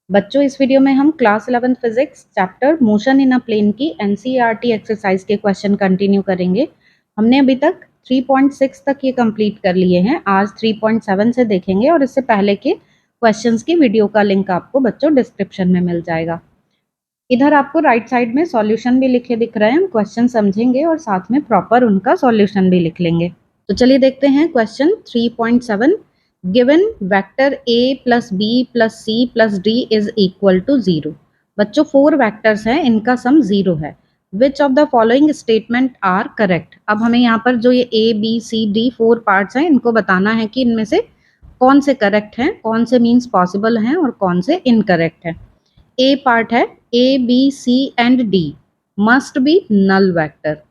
बच्चों, इस वीडियो में हम class 11 physics chapter motion in a plane की एनसीईआरटी एक्सरसाइज के क्वेश्चन कंटिन्यू करेंगे। हमने अभी तक 3.6 तक ये कंप्लीट कर लिए हैं। आज 3.7 से देखेंगे और इससे पहले के क्वेश्चंस की वीडियो का लिंक आपको बच्चों डिस्क्रिप्शन में मिल जाएगा। इधर आपको राइट साइड में सॉल्यूशन भी लिखे दिख रहे हैं। हम क्वेश्चन समझेंगे और साथ में प्रॉपर उनका सॉल्यूशन भी लिख लेंगे। तो चलिए देखते हैं question 3.7। Given vector a plus B plus C plus D is equal to 0। बच्चों 4 वेक्टर्स हैं, इनका सम 0 है। Which of the following statement are correct. अब हमें यहाँ पर जो ये a b c d 4 parts हैं, इनको बताना है कि इनमें से कौन से करेक्ट हैं, कौन से मीन्स पॉसिबल हैं और कौन से इनकरेक्ट हैं। ए पार्ट है A B C and D must be null vector.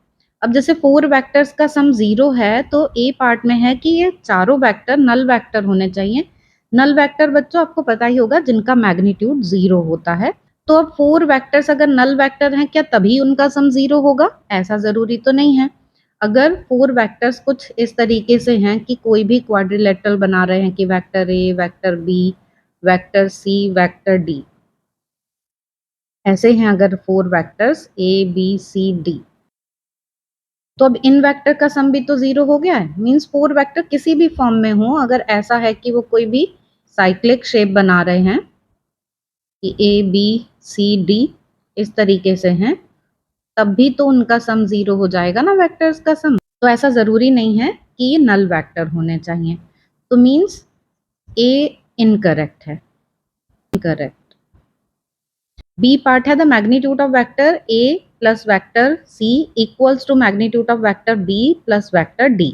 अब जैसे 4 वेक्टर्स का सम 0 है तो ए पार्ट में है कि ये चारों वेक्टर नल वेक्टर होने चाहिए। नल वेक्टर बच्चों आपको पता ही होगा जिनका मैग्नीट्यूड 0 होता है। तो अब 4 वेक्टर्स अगर नल वेक्टर हैं, क्या तभी उनका सम 0 होगा? ऐसा जरूरी तो नहीं है। अगर 4 वेक्टर्स कुछ इस तरीके से हैं कि कोई भी क्वाड्रिलेटरल बना रहे हैं कि vector A, vector B, vector C, vector D, ऐसे हैं अगर 4 vectors A B C D, तो अब इन वेक्टर का सम भी तो 0 हो गया है। मींस 4 वेक्टर किसी भी फॉर्म में हो, अगर ऐसा है कि वो कोई भी साइक्लिक शेप बना रहे हैं कि ए बी सी डी इस तरीके से हैं, तब भी तो उनका सम 0 हो जाएगा ना वेक्टर्स का सम। तो ऐसा जरूरी नहीं है कि ये नल वेक्टर होने चाहिए। तो मींस ए इनकरेक्ट है। इनकरेक्ट। बी पार्ट है the magnitude of vector A plus vector C equals to magnitude of vector B plus vector D.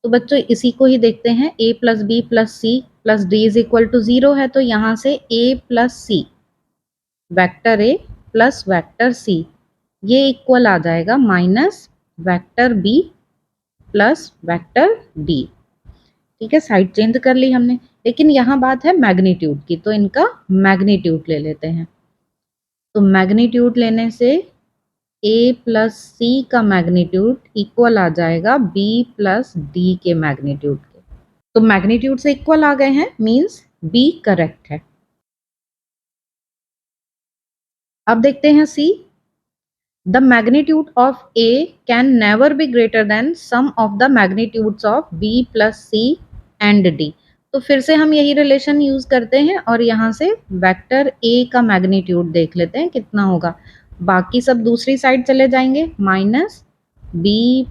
तो बच्चों इसी को ही देखते हैं। a plus B plus C plus D is equal to 0 है, तो यहाँ से a plus C, vector a plus vector c, ये इक्वल आ जाएगा minus vector b plus vector d। ठीक है, साइड चेंज कर ली हमने, लेकिन यहाँ बात है मैग्नीट्यूड की, तो इनका मैग्नीट्यूड ले लेते हैं। तो मैग्नीट्यूड लेने से a प्लस सी का मैग्नीट्यूड इक्वल आ जाएगा b प्लस डी के मैग्नीट्यूड के। तो मैग्नीट्यूड से इक्वल आ गए हैं, मींस b करेक्ट है। अब देखते हैं c। The magnitude of a can never be greater than sum of the magnitudes of b plus C and d। तो फिर से हम यही रिलेशन यूज करते हैं और यहाँ से वेक्टर a का मैग्नीट्यूड देख लेते हैं कितना होगा। बाकी सब दूसरी साइड चले जाएंगे, minus b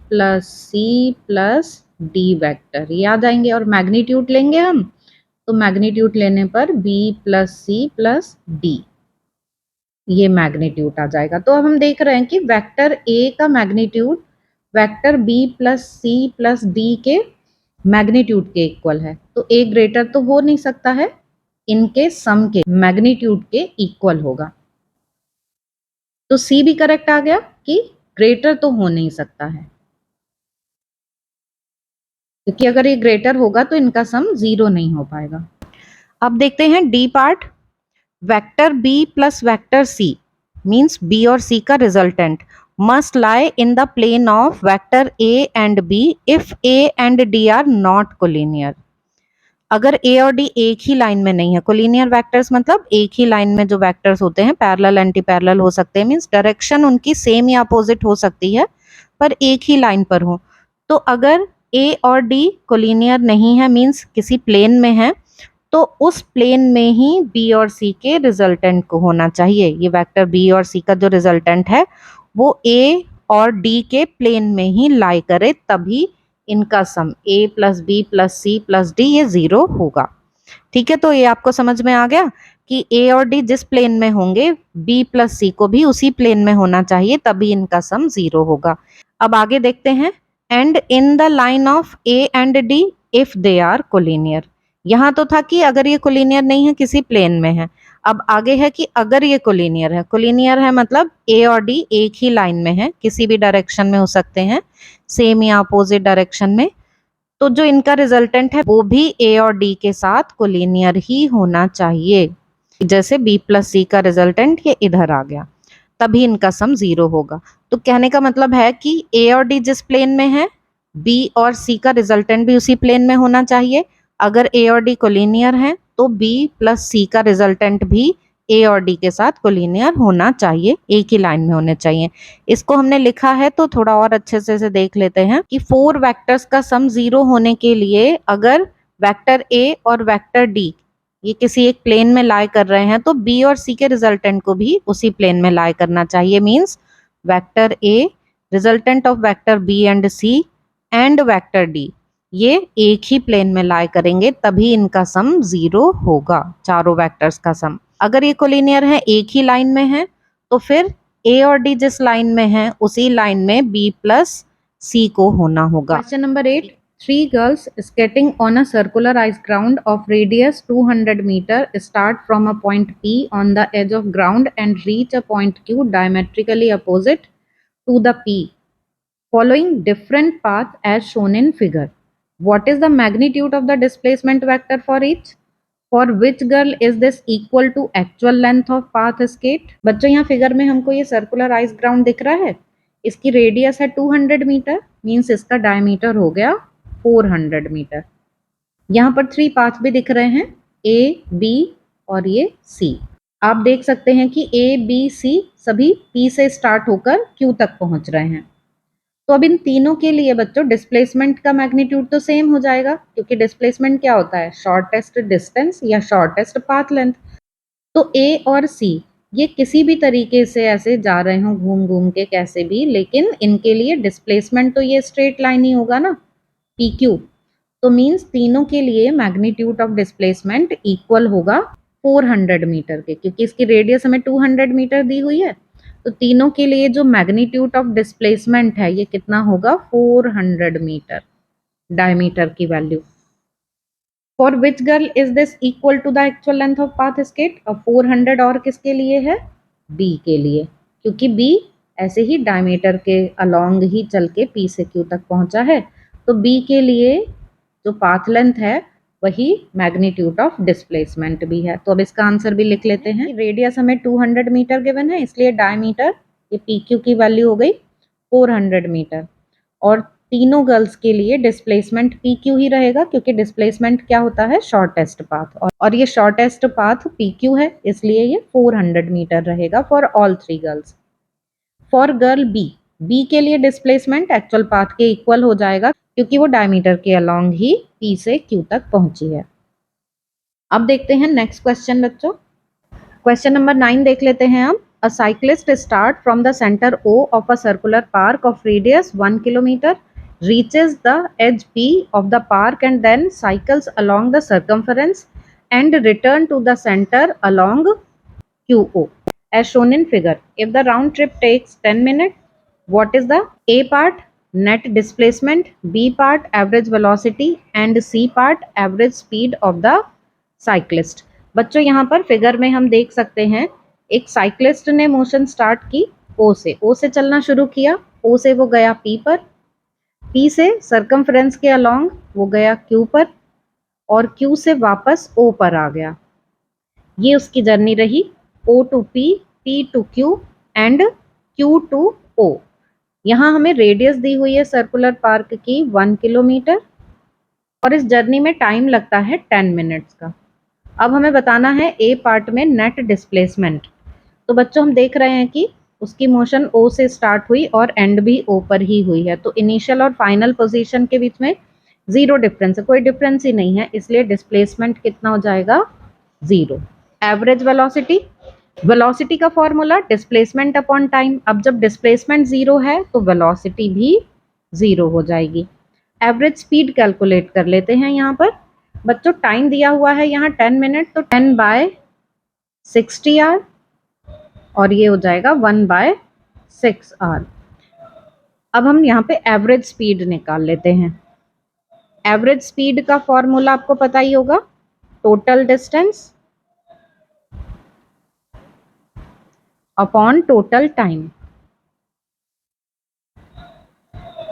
plus C plus D vector ये आ जाएंगे, और मैग्नीट्यूड लेंगे हम, तो मैग्नीट्यूड लेने पर b plus C plus D, ये मैग्नीट्यूड आ जाएगा। तो अब हम देख रहे हैं कि वेक्टर a का magnitude vector b plus C plus D के मैग्नीट्यूड के इक्वल है, तो a ग्रेटर तो हो नहीं सकता है, इनके सम के मैग्नीट्यूड के इक्वल होगा। तो c भी करेक्ट आ गया कि ग्रेटर तो हो नहीं सकता है, क्योंकि अगर ये ग्रेटर होगा तो इनका सम 0 नहीं हो पाएगा। अब देखते हैं D part. Vector b plus vector c means b और c का resultant must lie in the plane of vector a and b if a and d are not collinear. अगर a और d एक ही लाइन में नहीं है, collinear vectors मतलब एक ही लाइन में जो वेक्टर्स होते हैं, पैरेलल एंटी पैरेलल हो सकते हैं, मीन्स डायरेक्शन उनकी सेम या अपोजिट हो सकती है पर एक ही लाइन पर हो। तो अगर a और d कोलिनियर नहीं है, मीन्स किसी प्लेन में है, तो उस प्लेन में ही b और c के रिजल्टेंट को होना चाहिए। ये वेक्टर b और c का जो रिजल्टेंट है वो a और d के प्लेन में ही लाई करे, तभी इनका sum a plus B plus C plus D ये 0 होगा। ठीक है, तो ये आपको समझ में आ गया कि a और d जिस प्लेन में होंगे b प्लस सी को भी उसी प्लेन में होना चाहिए, तभी इनका सम 0 होगा। अब आगे देखते हैं। And in the line of a and d if they are collinear. यहाँ तो था कि अगर ये कोलिनियर नहीं है, किसी प्लेन में है। अब आगे है कि अगर ये कोलिनियर है। कोलिनियर है मतलब a और d एक ही लाइन में है, किसी भी डायरेक्शन में हो सकते हैं, सेम या अपोजिट डायरेक्शन में, तो जो इनका रिजल्टेंट है वो भी a और d के साथ कोलिनियर ही होना चाहिए। जैसे b प्लस सी का रिजल्टेंट ये इधर आ गया, तभी इनका सम 0 होगा। तो कहने का मतलब है कि a और d जिस प्लेन में है, b और c का रिजल्टेंट भी उसी प्लेन में होना चाहिए। अगर a और d कोलिनियर हैं तो b प्लस c का रिजल्टेंट भी ए और डी के साथ कोलिनियर होना चाहिए, एक ही लाइन में होने चाहिए। इसको हमने लिखा है तो थोड़ा और अच्छे से देख लेते हैं कि 4 वेक्टर्स का सम 0 होने के लिए अगर वेक्टर ए और वेक्टर डी ये किसी एक प्लेन में लाई कर रहे हैं तो बी और सी के रिजल्टेंट को भी उसी प्लेन में लाई करना चाहिए। Means vector A resultant of vector B and C and vector D ये एक ही प्लेन में लाई करेंगे, तभी इनका सम 0 होगा, चारों वेक्टर्स का सम। अगर ये कोलिनियर है, एक ही लाइन में है, तो फिर ए और डी जिस लाइन में है उसी लाइन में बी प्लस सी को होना होगा। Question number 8, 3 girls skating on a circular ice ground of radius 200 meter start from a point P on the edge of ground and reach a point Q diametrically opposite to the P, following different path as shown in figure. What is the magnitude of the displacement vector for each? For which girl is this equal to actual length of path skate? बच्चों यहाँ figure में हमको ये circular ice ground दिख रहा है, इसकी radius है 200 मीटर, मीन्स इसका डायमीटर हो गया 400 मीटर। यहाँ पर 3 पाथ भी दिख रहे हैं, ए बी और ये सी। आप देख सकते हैं कि ए बी सी सभी पी से स्टार्ट होकर क्यू तक पहुंच रहे हैं। तो अब इन तीनों के लिए बच्चों डिस्प्लेसमेंट का मैग्नीट्यूड तो सेम हो जाएगा, क्योंकि डिस्प्लेसमेंट क्या होता है, शॉर्टेस्ट डिस्टेंस या शॉर्टेस्ट पाथ लेंथ। तो ए और सी ये किसी भी तरीके से ऐसे जा रहे हो घूम घूम के कैसे भी, लेकिन इनके लिए डिस्प्लेसमेंट तो ये स्ट्रेट लाइन ही होगा ना, पी क्यू। तो मीन्स तीनों के लिए मैग्नीट्यूड ऑफ डिस्प्लेसमेंट इक्वल होगा 400 मीटर के, क्योंकि इसकी रेडियस हमें 200 मीटर दी हुई है। तो तीनों के लिए जो मैग्नीट्यूड ऑफ डिस्प्लेसमेंट है ये कितना होगा, 400 मीटर डायमीटर की value. For which girl is this equal to the actual length of path skate? अब 400 और किसके लिए है, बी के लिए, क्योंकि बी ऐसे ही डायमीटर के अलोंग ही चल के पी से क्यू तक पहुंचा है। तो बी के लिए जो पाथ लेंथ है वही मैग्नीट्यूड ऑफ डिस्प्लेसमेंट भी है। तो अब इसका आंसर भी लिख लेते हैं। रेडियस हमें 200 मीटर गिवन है, इसलिए डायमीटर ये पी क्यू की वैल्यू हो गई 400 मीटर। और तीनों गर्ल्स के लिए डिस्प्लेसमेंट पी क्यू ही रहेगा, क्योंकि डिस्प्लेसमेंट क्या होता है, शॉर्टेस्ट पाथ, और ये शॉर्टेस्ट पाथ पी क्यू है, इसलिए ये 400 मीटर रहेगा for all 3 girls. For girl B, B के लिए डिस्प्लेसमेंट एक्चुअल पाथ के इक्वल हो जाएगा, क्योंकि वो डायमीटर के अलोंग ही पी से क्यू तक पहुंची है। अब देखते हैं नेक्स्ट क्वेश्चन बच्चों। क्वेश्चन नंबर 9 देख लेते हैं हम। A cyclist start from the center O of a circular park of radius 1 kilometer, reaches the edge P of the park and then cycles along the circumference and return to the center along QO as shown in figure. If the round trip takes 10 minutes, what is the A part net displacement, B part average velocity and C part average speed of the cyclist? बच्चों यहाँ पर figure में हम देख सकते हैं एक cyclist ने मोशन स्टार्ट की ओ से चलना शुरू किया, ओ से वो गया पी पर, पी से सर्कमफ्रेंस के अलोंग वो गया क्यू पर, और क्यू से वापस ओ पर आ गया। ये उसकी जर्नी रही O to P, P to Q and Q to O. यहाँ हमें रेडियस दी हुई है सर्कुलर पार्क की 1 किलोमीटर और इस जर्नी में टाइम लगता है 10 मिनट्स का। अब हमें बताना है ए पार्ट में नेट डिस्प्लेसमेंट। तो बच्चों हम देख रहे हैं कि उसकी मोशन ओ से स्टार्ट हुई और एंड भी ओ पर ही हुई है, तो इनिशियल और फाइनल पोजीशन के बीच में 0 डिफरेंस है, कोई डिफरेंस ही नहीं है, इसलिए डिस्प्लेसमेंट कितना हो जाएगा, 0। एवरेज वेलोसिटी, वेलोसिटी का फॉर्मूला डिस्प्लेसमेंट अपॉन टाइम। अब जब डिस्प्लेसमेंट 0 है तो वेलोसिटी भी 0 हो जाएगी। एवरेज स्पीड कैलकुलेट कर लेते हैं। यहाँ पर बच्चों टाइम दिया हुआ है यहाँ 10 मिनट, तो 10/60 आवर और ये हो जाएगा 1/6 आवर। अब हम यहाँ पे एवरेज स्पीड निकाल लेते हैं। एवरेज स्पीड का फॉर्मूला आपको पता ही होगा, total distance upon total time.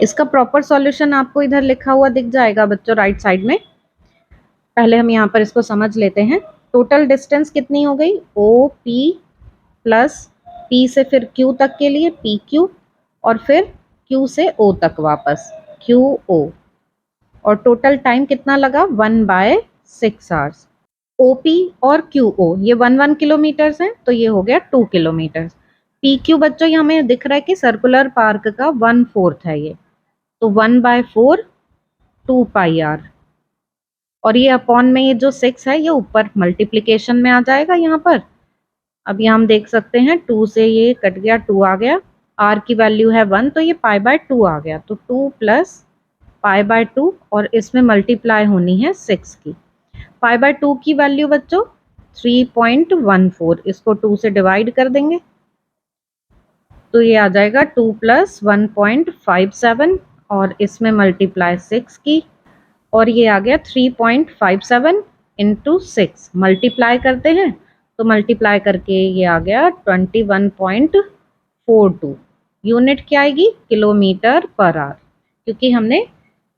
इसका प्रॉपर सॉल्यूशन आपको इधर लिखा हुआ दिख जाएगा बच्चों राइट साइड में। पहले हम यहाँ पर इसको समझ लेते हैं। टोटल डिस्टेंस कितनी हो गई, ओ पी प्लस पी से फिर क्यू तक के लिए पी क्यू, और फिर क्यू से ओ तक वापस क्यू ओ, और टोटल टाइम कितना लगा, 1/6 आवर्स। OP और QO ये 1 किलोमीटर्स हैं, तो ये हो गया 2 किलोमीटर्स। PQ बच्चों ये हमें दिख रहा है कि सर्कुलर पार्क का 1/4 है ये, तो 1/4 2 पाई r, और ये अपॉन में ये जो 6 है ये ऊपर मल्टीप्लीकेशन में आ जाएगा यहाँ पर। अब यहाँ हम देख सकते हैं 2 से ये कट गया, 2 आ गया, r की वैल्यू है 1, तो ये π/2 आ गया, तो 2 प्लस π/2 और इसमें मल्टीप्लाई होनी है 6 की। π/2 की वैल्यू बच्चों 3.14, इसको 2 से डिवाइड कर देंगे तो ये आ जाएगा 2 प्लस 1.57 और इसमें मल्टीप्लाई 6 की, और ये आ गया 3.57 इंटू 6, मल्टीप्लाई करते हैं तो मल्टीप्लाई करके ये आ गया 21.42। यूनिट क्या आएगी? किलोमीटर पर आवर, क्योंकि हमने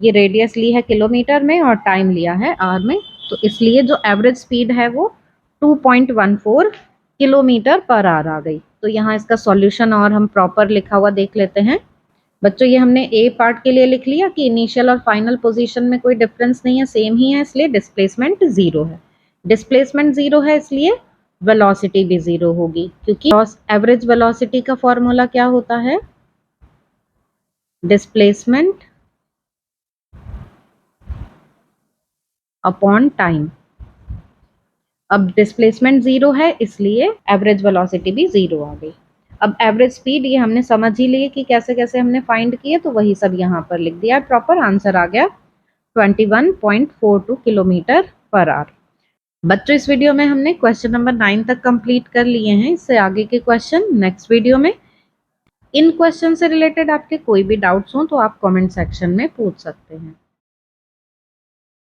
ये रेडियस ली है किलोमीटर में और टाइम लिया है आवर में, तो इसलिए जो एवरेज स्पीड है वो 2.14 किलोमीटर पर आवर आ गई। तो यहाँ इसका सॉल्यूशन और हम प्रॉपर लिखा हुआ देख लेते हैं। बच्चों ये हमने ए पार्ट के लिए लिख लिया कि इनिशियल और फाइनल पोजीशन में कोई डिफरेंस नहीं है, सेम ही है, इसलिए डिस्प्लेसमेंट जीरो है। डिस्प्लेसमेंट जीरो है इसलिए वेलोसिटी भी जीरो होगी, क्योंकि एवरेज वेलोसिटी का फॉर्मूला क्या होता है? Displacement upon time. अब डिस्प्लेसमेंट जीरो है इसलिए एवरेज वेलोसिटी भी जीरो आ गई। अब एवरेज स्पीड ये हमने समझ ही लिए कि कैसे कैसे हमने फाइंड किए, तो वही सब यहाँ पर लिख दिया, प्रॉपर आंसर आ गया 21.42 किलोमीटर पर आवर। बच्चों इस वीडियो में हमने क्वेश्चन नंबर 9 तक कंप्लीट कर लिए हैं। इससे आगे के क्वेश्चन नेक्स्ट वीडियो में। इन क्वेश्चन से रिलेटेड आपके कोई भी डाउट्स हो तो आप कमेंट सेक्शन में पूछ सकते हैं।